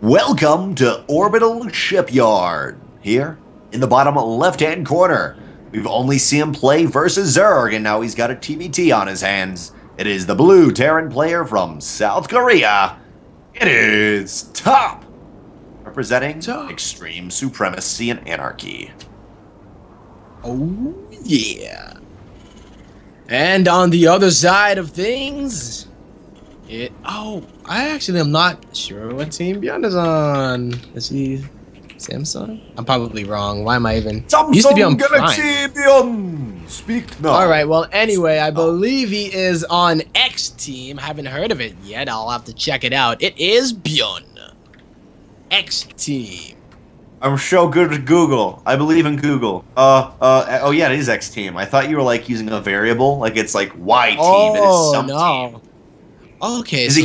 Welcome to Orbital Shipyard. Here, in the bottom left-hand corner, we've only seen him play versus Zerg, and now he's got a TvT on his hands. It is the blue Terran player from South Korea. It is Top, representing extreme supremacy and anarchy. Oh, yeah. And on the other side of things, I actually am not sure what team ByuN is on. Is he Samsung? I'm probably wrong. Why am I even? Samsung He used to be on Galaxy Prime. ByuN. Speak now. All right. Well, anyway, I believe he is on X team. Haven't heard of it yet. I'll have to check it out. It is ByuN. X team. I'm so good at Google. I believe in Google. Oh yeah, it is X team. I thought you were like using a variable, like it's like Y team. It is some team. Okay, is so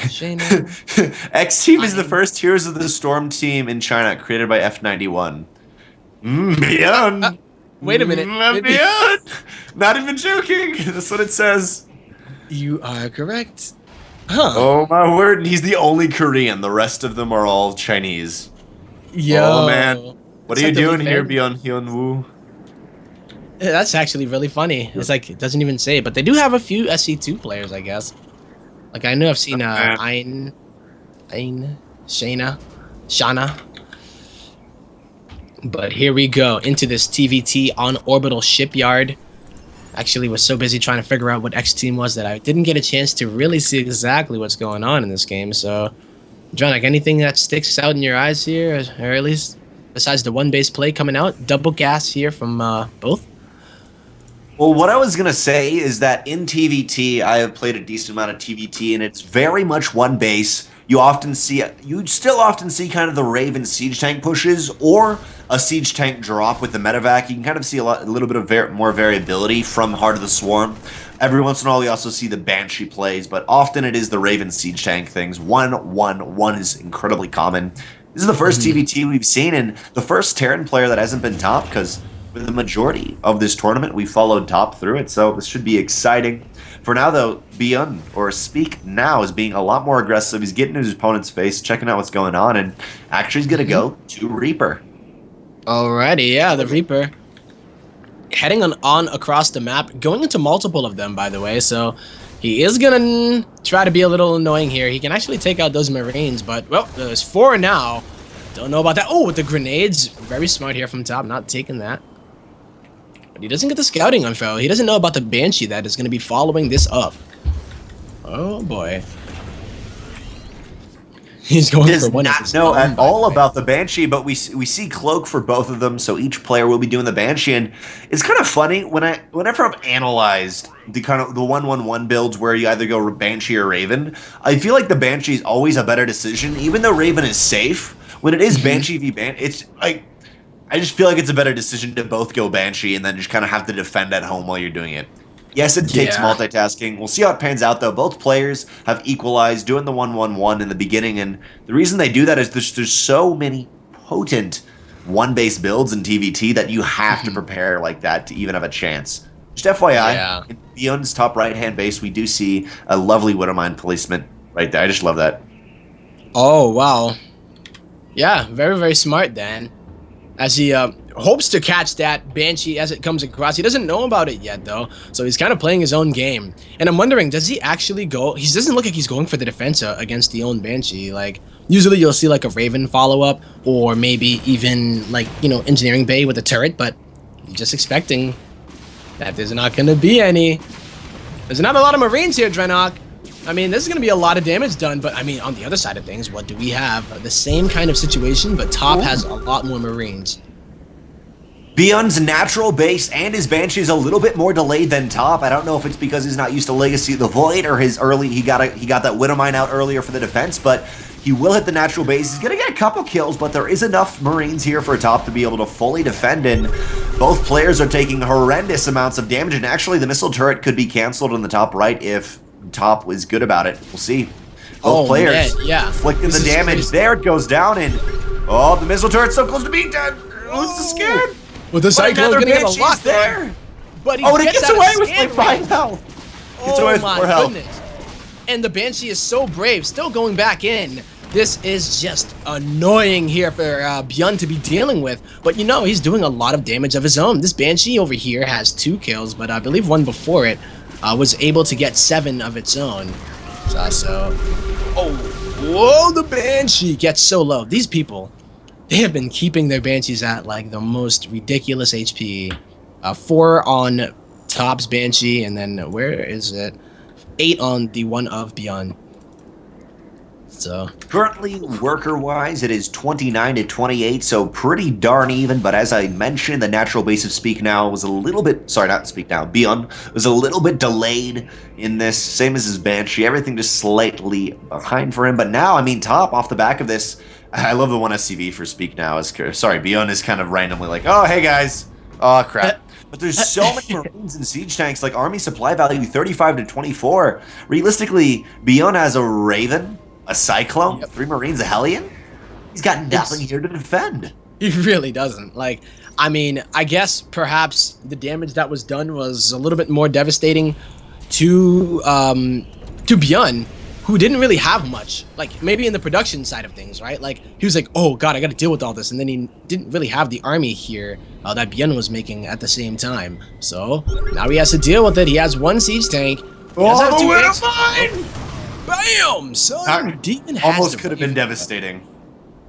Shayna... X team is the first Heroes of the Storm team in China, created by F91. ByuN. Wait a minute. ByuN. Not even joking. That's what it says. You are correct. Huh. Oh my word! He's the only Korean. The rest of them are all Chinese. Yo, oh man, what are you doing here, ByuN Hyunwoo? That's actually really funny. It's like it doesn't even say, but they do have a few SC2 players, I guess. Like I know I've seen Shayna. But here we go into this TvT on Orbital Shipyard. Actually, was so busy trying to figure out what X team was that I didn't get a chance to really see exactly what's going on in this game. So, John, like anything that sticks out in your eyes here, or at least besides the one base play coming out, double gas here from both. Well, what I was going to say is that in TvT, I have played a decent amount of TvT, and it's very much one base. You still often see kind of the Raven siege tank pushes, or a siege tank drop with the medevac. You can kind of see a little bit of more variability from Heart of the Swarm. Every once in a while, we also see the Banshee plays, but often it is the Raven siege tank things. 1-1-1 is incredibly common. This is the first TvT we've seen, and the first Terran player that hasn't been top, because with the majority of this tournament, we followed top through it, so this should be exciting. For now, though, ByuN, or Speak Now, is being a lot more aggressive. He's getting in his opponent's face, checking out what's going on, and actually he's going to go to Reaper. Alrighty, yeah, the Reaper. Heading on across the map, going into multiple of them, by the way, so he is going to try to be a little annoying here. He can actually take out those Marines, but, well, there's 4 now. Don't know about that. Oh, with the grenades. Very smart here from top, not taking that. He doesn't get the scouting info. He doesn't know about the Banshee that is going to be following this up. Oh boy. He's going for one. Does not know at all about the Banshee, but we see Cloak for both of them, so each player will be doing the Banshee, and it's kind of funny whenever I've analyzed the 1-1-1 builds where you either go Banshee or Raven, I feel like the Banshee is always a better decision, even though Raven is safe. When it is Banshee v Banshee, it's like I just feel like it's a better decision to both go Banshee and then just kind of have to defend at home while you're doing it. Yes, it takes multitasking. We'll see how it pans out, though. Both players have equalized, doing the 1-1-1 in the beginning, and the reason they do that is there's so many potent one-base builds in TvT that you have to prepare like that to even have a chance. Just FYI, in ByuN's top right-hand base, we do see a lovely Widowmine placement right there. I just love that. Oh, wow. Yeah, very, very smart, Dan. As he hopes to catch that Banshee as it comes across. He doesn't know about it yet, though, so he's kind of playing his own game. And I'm wondering, does he actually go... He doesn't look like he's going for the defense against the own Banshee. Like, usually you'll see, like, a Raven follow-up, or maybe even, like, you know, Engineering Bay with a turret, but I'm just expecting that there's not going to be any. There's not a lot of Marines here, Drenok. I mean, this is going to be a lot of damage done, but, I mean, on the other side of things, what do we have? The same kind of situation, but Top has a lot more Marines. ByuN's natural base and his Banshee is a little bit more delayed than Top. I don't know if it's because he's not used to Legacy of the Void or his early... He got that Widowmine out earlier for the defense, but he will hit the natural base. He's going to get a couple kills, but there is enough Marines here for Top to be able to fully defend, and both players are taking horrendous amounts of damage, and actually the missile turret could be canceled in the top right if Top was good about it. We'll see. Both players inflicting the damage. Crazy. There it goes down, and oh, the missile turret's so close to being dead. Oh, it's scared. Well, the Cyclone's gonna get a lot there. But he gets away with like 5 health. Oh my goodness. And the Banshee is so brave, still going back in. This is just annoying here for ByuN to be dealing with. But you know, he's doing a lot of damage of his own. This Banshee over here has 2 kills, but I believe one before it was able to get 7 of its own. Whoa, the Banshee gets so low. These people, they have been keeping their Banshees at like the most ridiculous HP. 4 on Top's Banshee, and then where is it? 8 on the one of ByuN. So currently, worker-wise, it is 29 to 28, so pretty darn even. But as I mentioned, the natural base of Speak Now was a little bit, sorry, not Speak Now, ByuN was a little bit delayed in this, same as his Banshee. Everything just slightly behind for him. But now, I mean, Top off the back of this, I love the 1 SCV for Speak Now. Sorry, ByuN is kind of randomly like, oh, hey guys, oh crap. But there's so many Marines and siege tanks, like army supply value 35 to 24. Realistically, ByuN has a Raven, a Cyclone, 3 Marines, a Hellion. He's got nothing here to defend. He really doesn't. Like, I mean, I guess perhaps the damage that was done was a little bit more devastating to ByuN, who didn't really have much. Like, maybe in the production side of things, right? Like, he was like, oh god, I gotta deal with all this, and then he didn't really have the army here that ByuN was making at the same time. So now he has to deal with it. He has 1 siege tank. Oh, the win of mine! Bam! Son, Demon has almost could have been devastating.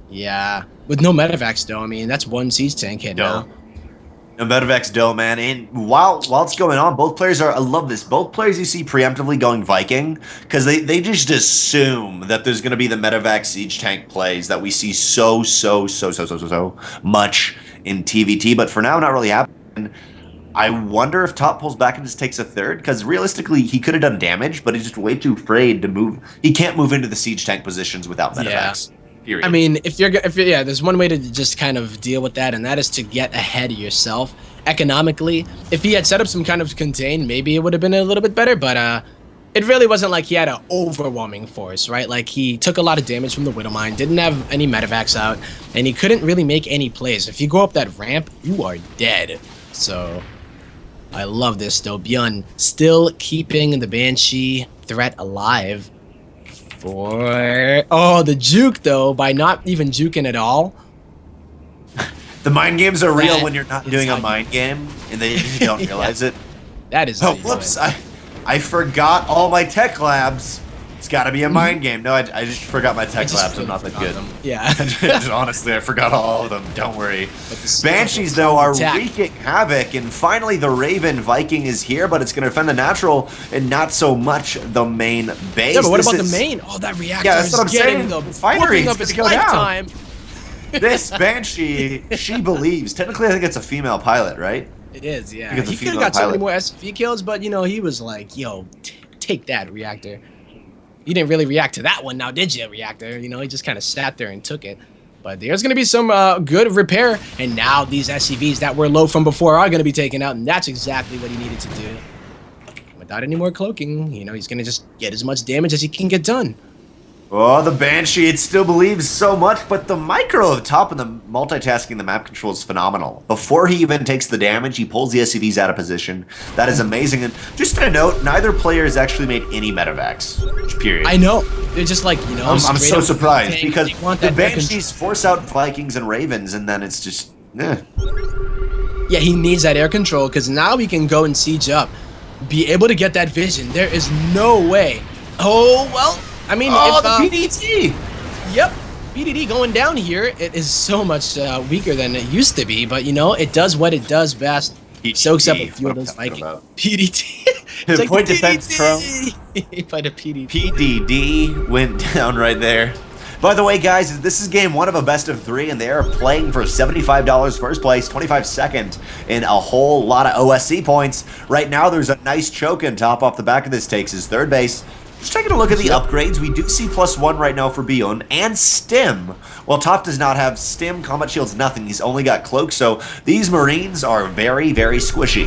Yeah, with no medevacs though. I mean, that's 1 siege tank hit now. No medevacs dough, man. And while it's going on, both players are, I love this, both players you see preemptively going Viking, because they just assume that there's going to be the medevac siege tank plays that we see so much in TvT, but for now, not really happening. I wonder if Top pulls back and just takes a third, because realistically, he could have done damage, but he's just way too afraid to move. He can't move into the siege tank positions without medevacs. Yeah. Period. I mean, if you're yeah, there's one way to just kind of deal with that, and that is to get ahead of yourself economically. If he had set up some kind of contain, maybe it would have been a little bit better, but it really wasn't like he had an overwhelming force, right? Like, he took a lot of damage from the Widowmine, didn't have any medevacs out, and he couldn't really make any plays. If you go up that ramp, you are dead. So I love this though. ByuN still keeping the Banshee threat alive. Oh, the juke though, by not even juking at all. The mind games are real when you're not doing a mind game and they don't realize it. That is. Oh, whoops! I forgot all my tech labs. It's got to be a mind game. No, I just forgot my tech labs. I'm not that good. Yeah. Honestly, I forgot all of them. Don't worry. Banshees, though, are wreaking havoc. And finally, the Raven Viking is here, but it's going to defend the natural and not so much the main base. Yeah, but what about the main? Oh, that reactor is that's what I'm saying. Finery up its lifetime. This Banshee, she believes. Technically, I think it's a female pilot, right? It is, yeah. He could have got so many more SV kills, but, you know, he was like, yo, take that, reactor. You didn't really react to that one now, did you, reactor? You know, he just kind of sat there and took it. But there's going to be some good repair, and now these SCVs that were low from before are going to be taken out, and that's exactly what he needed to do. Without any more cloaking, you know, he's going to just get as much damage as he can get done. Oh, the Banshee, it still believes so much, but the micro of Top and the multitasking, the map control is phenomenal. Before he even takes the damage, he pulls the SCVs out of position. That is amazing. And just a note, neither player has actually made any medevacs. Period. I know. They're just like, you know, I'm so surprised because the Banshees force out Vikings and Ravens, and then it's just, eh. Yeah, he needs that air control because now he can go and siege up. Be able to get that vision. There is no way. Oh, well. I mean, the PDT! Yep, PDT going down here. It is so much weaker than it used to be, but you know, it does what it does best. PDT, soaks up a few of those Vikings. PDT. The point defense pro. By the PDT. PDD went down right there. By the way, guys, this is game 1 of a best of 3, and they are playing for $75 first place, 25 second, and a whole lot of OSC points. Right now, there's a nice choke and Top off the back of this takes his third base. Just taking a look at the upgrades, we do see +1 right now for ByuN and Stim. While Top does not have Stim, Combat Shield's nothing. He's only got Cloak, so these Marines are very, very squishy.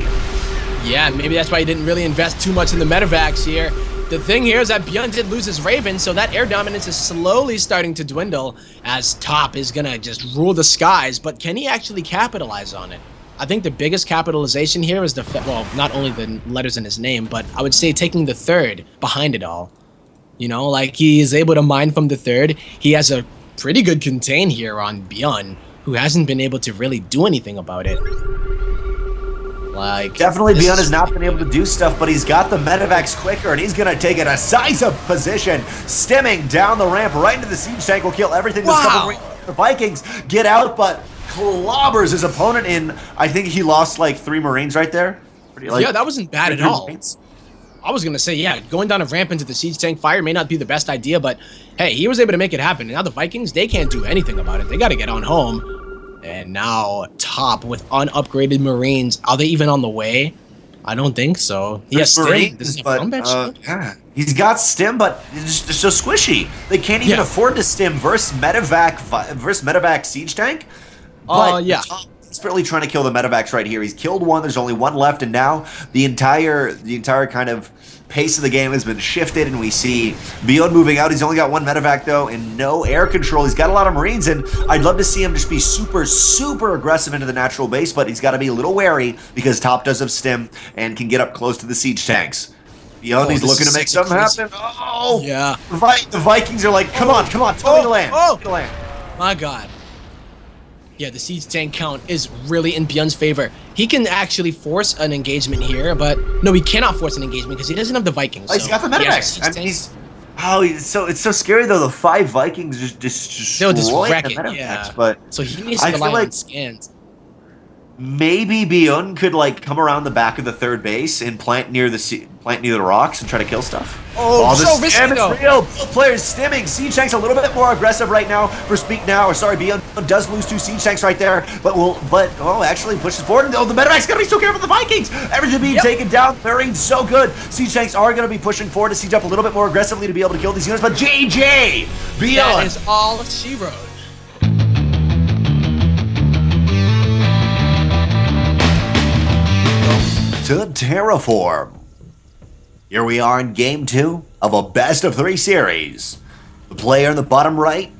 Yeah, maybe that's why he didn't really invest too much in the medevacs here. The thing here is that ByuN did lose his Raven, so that air dominance is slowly starting to dwindle as Top is gonna just rule the skies, but can he actually capitalize on it? I think the biggest capitalization here is well, not only the letters in his name, but I would say taking the third behind it all. You know, like he is able to mine from the third. He has a pretty good contain here on ByuN, who hasn't been able to really do anything about it. Like, Definitely ByuN has not been able to do stuff, but he's got the medevacs quicker, and he's going to take a decisive position, stimming down the ramp right into the siege tank. Will kill everything. Wow. The Vikings get out, but clobbers his opponent in. I think he lost like 3 Marines right there. Yeah, that wasn't bad at all. I was gonna say, yeah, going down a ramp into the siege tank fire may not be the best idea, but hey, he was able to make it happen. And now the Vikings, they can't do anything about it. They got to get on home. And now top with unupgraded Marines. Are they even on the way? I don't think so. Yes, Marines, but yeah, he's got stim, but it's so squishy. They can't even afford to stim versus medevac siege tank. But yeah. Desperately trying to kill the medevacs right here. He's killed one. There's only one left, and now the entire kind of pace of the game has been shifted, and we see ByuN moving out. He's only got 1 medevac though, and no air control. He's got a lot of Marines, and I'd love to see him just be super aggressive into the natural base, but he's got to be a little wary because top does have stim and can get up close to the siege tanks. ByuN, he's looking to make something happen. Oh, yeah. The Vikings are like, come on, tell me to land. My God. Yeah, the siege tank count is really in ByuN's favor. He can actually force an engagement here, but no, he cannot force an engagement because he doesn't have the Vikings. He's got the medevacs. It's so scary though. The 5 Vikings just destroy the medevacs. Yeah. But so he needs to rely on scans. Maybe ByuN could like come around the back of the third base and plant near the rocks and try to kill stuff. Oh, so risky though. Real. Both players stimming. Siege tank's a little bit more aggressive right now for Speak Now. Or sorry, ByuN does lose 2 siege tanks right there, but actually pushes forward. Oh, the medevac's gonna be so careful. The Vikings, everything being taken down. Marines so good. Siege tanks are gonna be pushing forward to siege up a little bit more aggressively to be able to kill these units. But JJ, ByuN, that is all she wrote. To terraform. Here we are in game 2 of a best of 3 series. The player in the bottom right,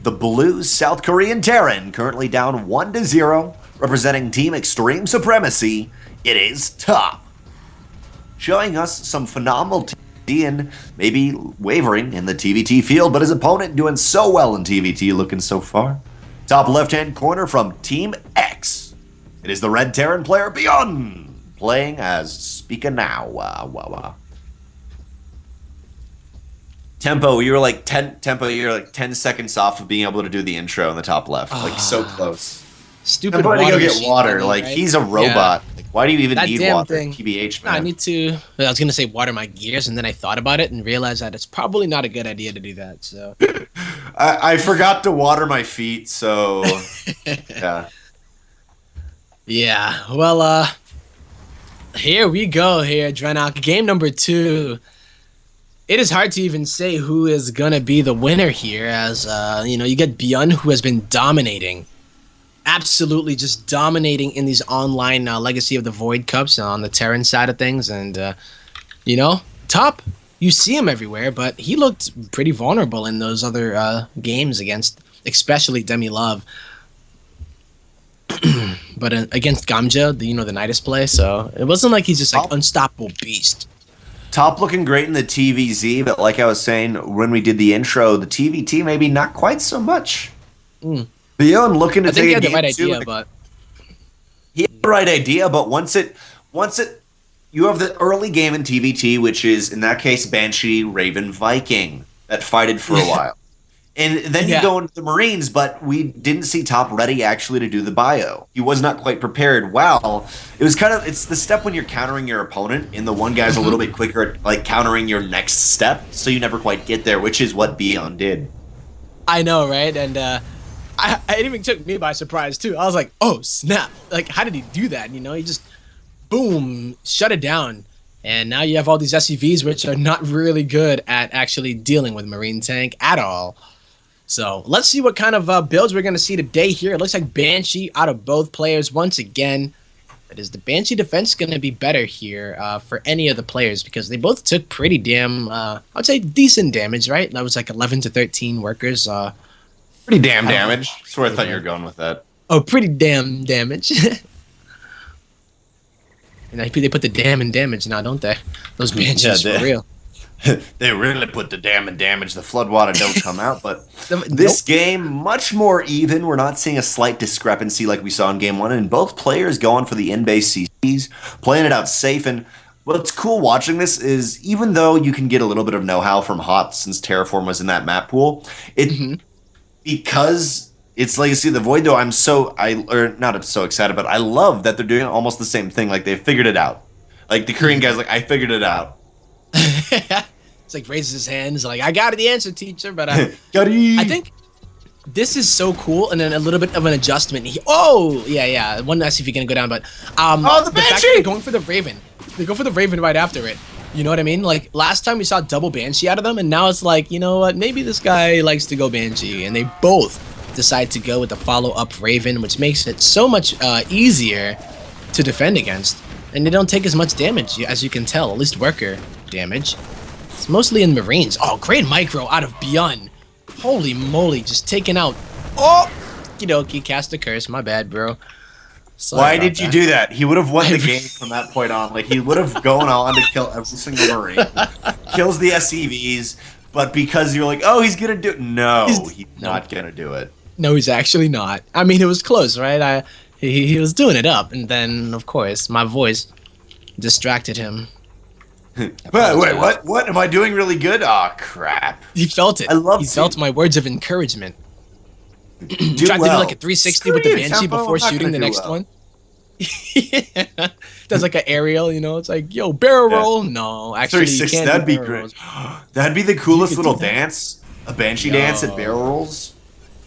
the blue South Korean Terran, currently down 1-0, representing Team Extreme Supremacy. It is Top, showing us some phenomenal TvT and maybe wavering in the TvT field, but his opponent doing so well in TvT, looking so far. Top left-hand corner from Team X. It is the red Terran player ByuN, playing as Speaker Now. Tempo, you're like 10 seconds off of being able to do the intro in the top left. Like so close. Stupid water. Water to go get water. Thing, Like right? he's a robot. Like, why do you even that need damn water? Thing. TBH, man. I need to. I was gonna say water my gears, and then I thought about it and realized that it's probably not a good idea to do that. So I forgot to water my feet. So yeah. Yeah. Well, here we go. Here, Drenok. Game number 2. It is hard to even say who is gonna be the winner here, as you get ByuN, who has been dominating, absolutely just dominating in these online Legacy of the Void Cups on the Terran side of things, and Top, you see him everywhere, but he looked pretty vulnerable in those other games against, especially Demi Love. But against Gamja, the Nidus play, so it wasn't like he's just like unstoppable beast. Top looking great in the TVZ, but like I was saying when we did the intro, the TvT maybe not quite so much. ByuN looking to take a game idea, but he had the right idea, but once it you have the early game in TvT, which is in that case Banshee, Raven, Viking that fighted for a while. And then you go into the Marines, but we didn't see Top ready actually to do the bio. He was not quite prepared. Wow. It was it's the step when you're countering your opponent, and the one guy's a little bit quicker at like countering your next step, so you never quite get there, which is what ByuN did. I know, right? And it even took me by surprise too. I was like, oh snap. Like, how did he do that? He just boom, shut it down. And now you have all these SCVs which are not really good at actually dealing with Marine tank at all. So let's see what kind of builds we're going to see today here. It looks like Banshee out of both players once again. But is the Banshee defense going to be better here for any of the players? Because they both took pretty damn, I'd say decent damage, right? That was like 11 to 13 workers. Pretty damn damage. That's where I thought you were going with that. Oh, pretty damn damage. And they put the damn in damage now, don't they? Those Banshees for real. They really put the dam in damage. The floodwater don't come out, but Nope. this game much more even. We're not seeing a slight discrepancy like we saw in game one, and both players going for the in-base CCs, playing it out safe. And what's cool watching this is even though you can get a little bit of know-how from Hot since Terraform was in that map pool, it because it's Legacy of the Void though, I'm so excited, but I love that they're doing almost the same thing. Like they figured it out. Like the Korean guy's like, I figured it out. It's like raises his hands like I got the answer, teacher. But Got it. I think this is so cool, and then a little bit of an adjustment. Yeah. One last if you're gonna go down, but the fact that Banshee! they're going for the Raven, they go for the Raven right after it. You know what I mean? Like last time we saw double Banshee out of them, and now it's like, you know what? Maybe this guy likes to go Banshee, and they both decide to go with the follow-up Raven, which makes it so much easier to defend against, and they don't take as much damage, as you can tell, at least worker damage. It's mostly in Marines. Oh, great micro out of ByuN. Holy moly, just taking out. Oh, Kidoki, cast a curse. My bad, bro. Sorry Why about did you that. do that? He would have won the game from that point on. Like he would have gone on to kill every single Marine, kills the SCVs, but because you're like, oh, he's gonna do it. No, he's not gonna do it. No, he's actually not. I mean, it was close, right? He was doing it up, and then of course my voice distracted him. Wait, what? What am I doing? Really good? Aw, crap. He felt it. I love He felt my words of encouragement. Do Tried to do well. like a 360 Screw with the you, Banshee Tempo. before I'm not shooting gonna the do next well. one. Yeah. Does like an aerial, It's like, yo, barrel roll. No, actually, you 360. can't That'd do be barrel great. rolls. That'd be the coolest could do little that. dance. A Banshee dance at barrel rolls.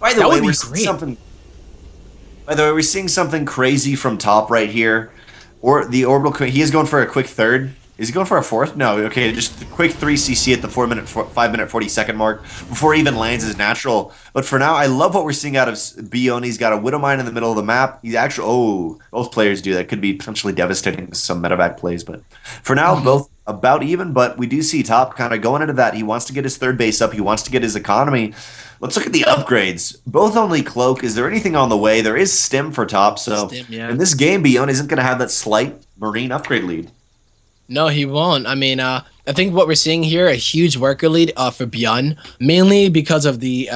By the That way, would be we're seeing great. something. By the way, we're seeing something crazy from top right here. Or the orbital. He is going for a quick third. Is he going for a fourth? No. Okay, just a quick 3 CC at the 5 minute 40-second mark before he even lands his natural. But for now, I love what we're seeing out of ByuN. He's got a Widow Mine in the middle of the map. He's actually both players do that. Could be potentially devastating to some medevac plays. But for now, both about even. But we do see Top kind of going into that. He wants to get his third base up. He wants to get his economy. Let's look at the upgrades. Both only Cloak. Is there anything on the way? There is Stim for Top. So Stim, yeah. in this game, ByuN isn't going to have that slight Marine upgrade lead. No, he won't. I mean, I think what we're seeing here, a huge worker lead for ByuN, mainly because of the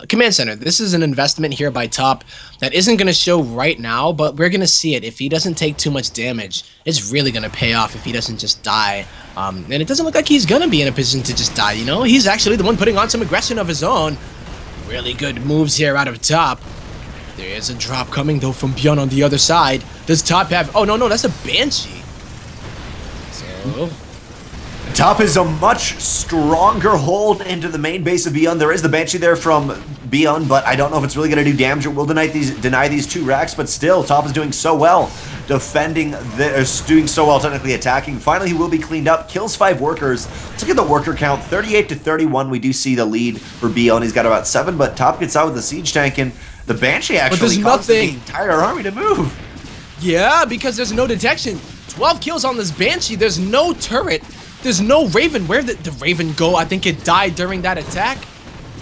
command center. This is an investment here by Top that isn't going to show right now, but we're going to see it. If he doesn't take too much damage, it's really going to pay off if he doesn't just die. And it doesn't look like he's going to be in a position to just die, He's actually the one putting on some aggression of his own. Really good moves here out of Top. There is a drop coming, though, from ByuN on the other side. Does Top have... Oh, no, that's a Banshee. So... Top is a much stronger hold into the main base of ByuN. There is the Banshee there from ByuN, but I don't know if it's really going to do damage. It will deny these 2 racks, but still, Top is doing so well defending, doing so well technically attacking. Finally, he will be cleaned up. Kills 5 workers. Let's look at the worker count. 38 to 31. We do see the lead for ByuN. He's got about 7, but Top gets out with the siege tank, and the Banshee actually causes the entire army to move. Yeah, because there's no detection. 12 kills on this Banshee. There's no turret. There's no Raven. Where did the Raven go? I think it died during that attack.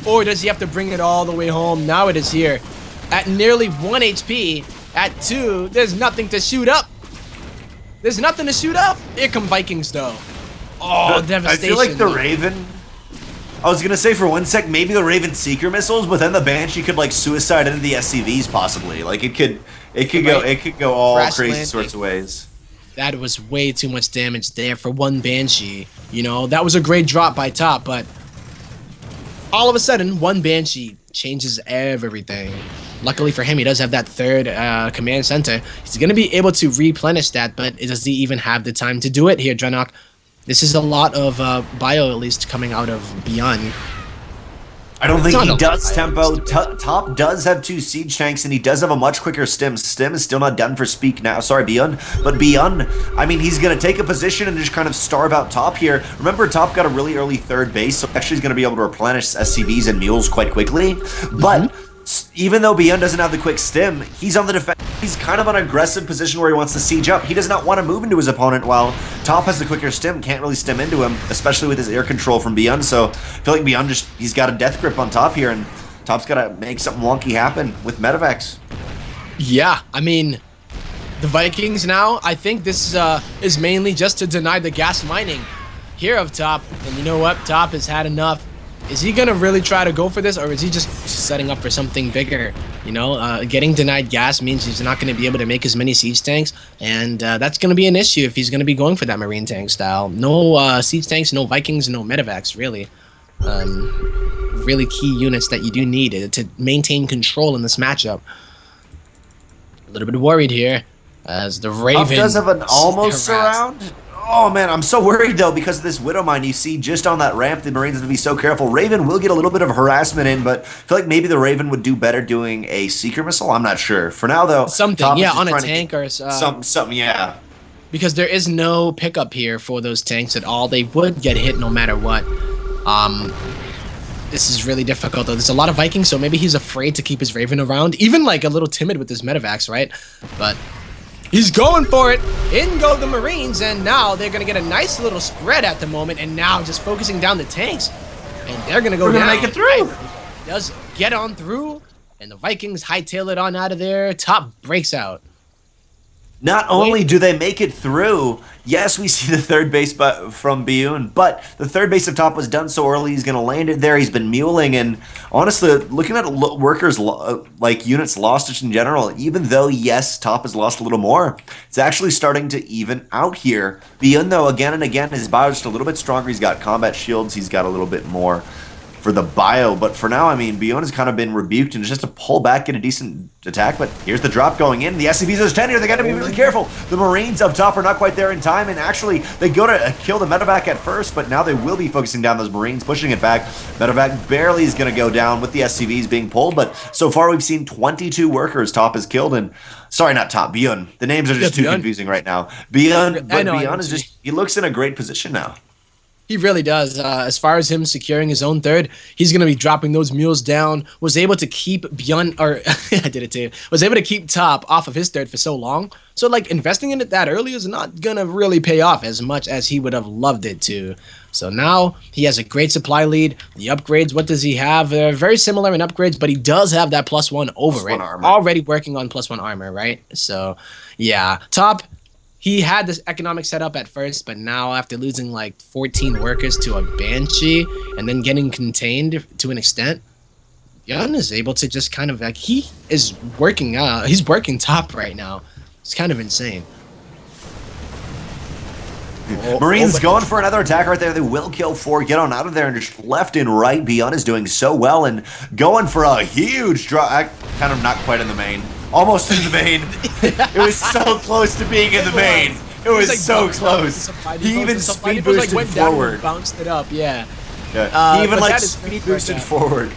Or does he have to bring it all the way home? Now it is here. At nearly 1 HP. At 2, there's nothing to shoot up. There's nothing to shoot up. Here come Vikings, though. Oh, devastation. I feel like the Raven... I was going to say for 1 sec, maybe the Raven Seeker missiles, but then the Banshee could, like, suicide into the SCVs, possibly. Like, it could go all Crash crazy landing. sorts of ways. That was way too much damage there for 1 Banshee. That was a great drop by Top, but all of a sudden, 1 Banshee changes everything. Luckily for him, he does have that 3rd command center. He's going to be able to replenish that, but does he even have the time to do it here, Drenok? This is a lot of bio, at least, coming out of ByuN. I don't think he does, lot, Tempo. Top does have 2 siege tanks, and he does have a much quicker Stim. Stim is still not done for speak now. Sorry, ByuN. But ByuN, I mean, he's going to take a position and just kind of starve out Top here. Remember, Top got a really early 3rd base, so actually he's going to be able to replenish SCVs and mules quite quickly. But even though ByuN doesn't have the quick Stim, he's on the defense. He's kind of an aggressive position where he wants to siege up. He does not want to move into his opponent, while Top has the quicker Stim, can't really Stim into him, especially with his air control from ByuN. So I feel like ByuN he's got a death grip on Top here, and Top's got to make something wonky happen with medevacs. Yeah, I mean, the Vikings now, I think this is mainly just to deny the gas mining. here of Top, and you know what? Top has had enough. Is he gonna really try to go for this, or is he just setting up for something bigger? You know, getting denied gas means he's not gonna be able to make as many siege tanks, and that's gonna be an issue if he's gonna be going for that marine tank style. No siege tanks, no Vikings, no medevacs, really. Really key units that you do need to maintain control in this matchup. A little bit worried here as the Raven does have an almost harassed. surround. Oh man, I'm so worried though because of this Widow Mine. You see just on that ramp, the Marines have to be so careful. Raven will get a little bit of harassment in, but I feel like maybe the Raven would do better doing a Seeker Missile. I'm not sure. For now though, Something, Top is yeah, just on a trying to tank or something, yeah. because there is no pickup here for those tanks at all. They would get hit no matter what. This is really difficult though. There's a lot of Vikings, so maybe he's afraid to keep his Raven around. Even like a little timid with his medevacs, right? But he's going for it. In go the Marines, and now they're gonna get a nice little spread at the moment, and now just focusing down the tanks. And they're gonna go We're down. gonna make it through. He does get on through, and the Vikings hightail it on out of there. Top breaks out. Not only do they make it through, yes, we see the third base from ByuN, but the third base of Top was done so early, he's going to land it there. He's been muling, and honestly, looking at workers, like units lost just in general, even though, yes, Top has lost a little more, it's actually starting to even out here. ByuN, though, again and again, his bio is just a little bit stronger. He's got combat shields. He's got a little bit more for the bio, but for now, I mean, ByuN has kind of been rebuked and just to pull back, get a decent attack, but here's the drop going in. The SCVs is 10 here, they gotta be really careful. The Marines up top are not quite there in time, and actually, they go to kill the medevac at first, but now they will be focusing down those Marines, pushing it back. Medevac barely is gonna go down with the SCVs being pulled, but so far we've seen 22 workers Top is killed, and sorry, not Top, ByuN. The names are just too confusing right now. ByuN, but ByuN is just, he looks in a great position now. He really does. As far as him securing his own third, he's going to be dropping those mules down. Was able to keep ByuN, or I did it too, was able to keep Top off of his third for so long. So, like, investing in it that early is not going to really pay off as much as he would have loved it to. So now he has a great supply lead. The upgrades, what does he have? They're very similar in upgrades, but he does have that +1 over it. Already working on +1 armor, right? So, yeah. Top, he had this economic setup at first, but now after losing like 14 workers to a Banshee and then getting contained to an extent, ByuN is able to just kind of like, he is working he's working Top right now. It's kind of insane. Marines going for another attack right there. They will kill 4, get on out of there, and just left and right. ByuN is doing so well and going for a huge drop. Kind of not quite in the main. Almost in the main. It was so close to being in the main. It was like so close. He even speed boosted went forward. Down, bounced it up, yeah. He even like speed boosted forward.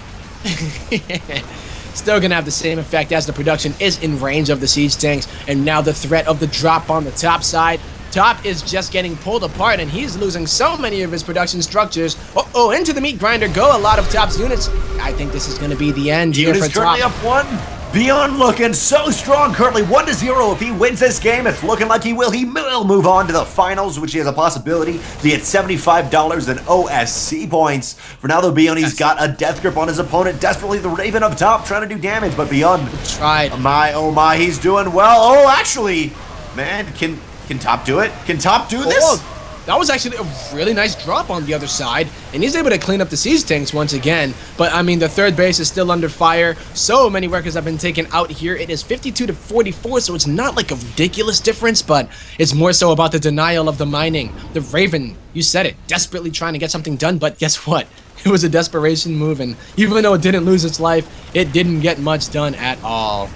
Still gonna have the same effect as the production is in range of the siege tanks, and now the threat of the drop on the top side. Top is just getting pulled apart, and he's losing so many of his production structures. Uh-oh, into the meat grinder go a lot of Top's units. I think this is gonna be the end here for Top. Currently up 1. ByuN looking so strong, currently 1-0. If he wins this game, it's looking like he will. He will move on to the finals, which he has a possibility to get $75 in OSC points. For now, though, ByuN's got a death grip on his opponent. Desperately, the Raven up top trying to do damage, but ByuN tried. Oh my, he's doing well. Oh, actually, man, can Top do it? Can Top do this? Oh, that was actually a really nice drop on the other side, and he's able to clean up the siege tanks once again. But, I mean, the third base is still under fire. So many workers have been taken out here. It is 52 to 44, so it's not like a ridiculous difference, but it's more so about the denial of the mining. The Raven, you said it, desperately trying to get something done, but guess what? It was a desperation move, and even though it didn't lose its life, it didn't get much done at all.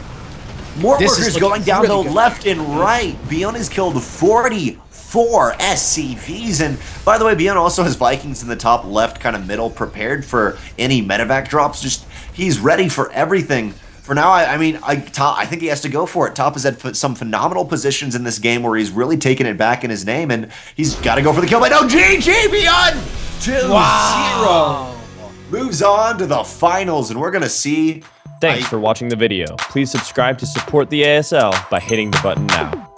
More workers going down really the left and right. ByuN has killed 44 SCVs, and by the way, ByuN also has Vikings in the top left, kind of middle, prepared for any medevac drops. Just he's ready for everything. For now, I mean, I think he has to go for it. Top has had some phenomenal positions in this game where he's really taken it back in his name, and he's got to go for the kill. But no, GG ByuN 2-0 moves on to the finals, and we're gonna see. Thanks for watching the video. Please subscribe to support the ASL by hitting the button now.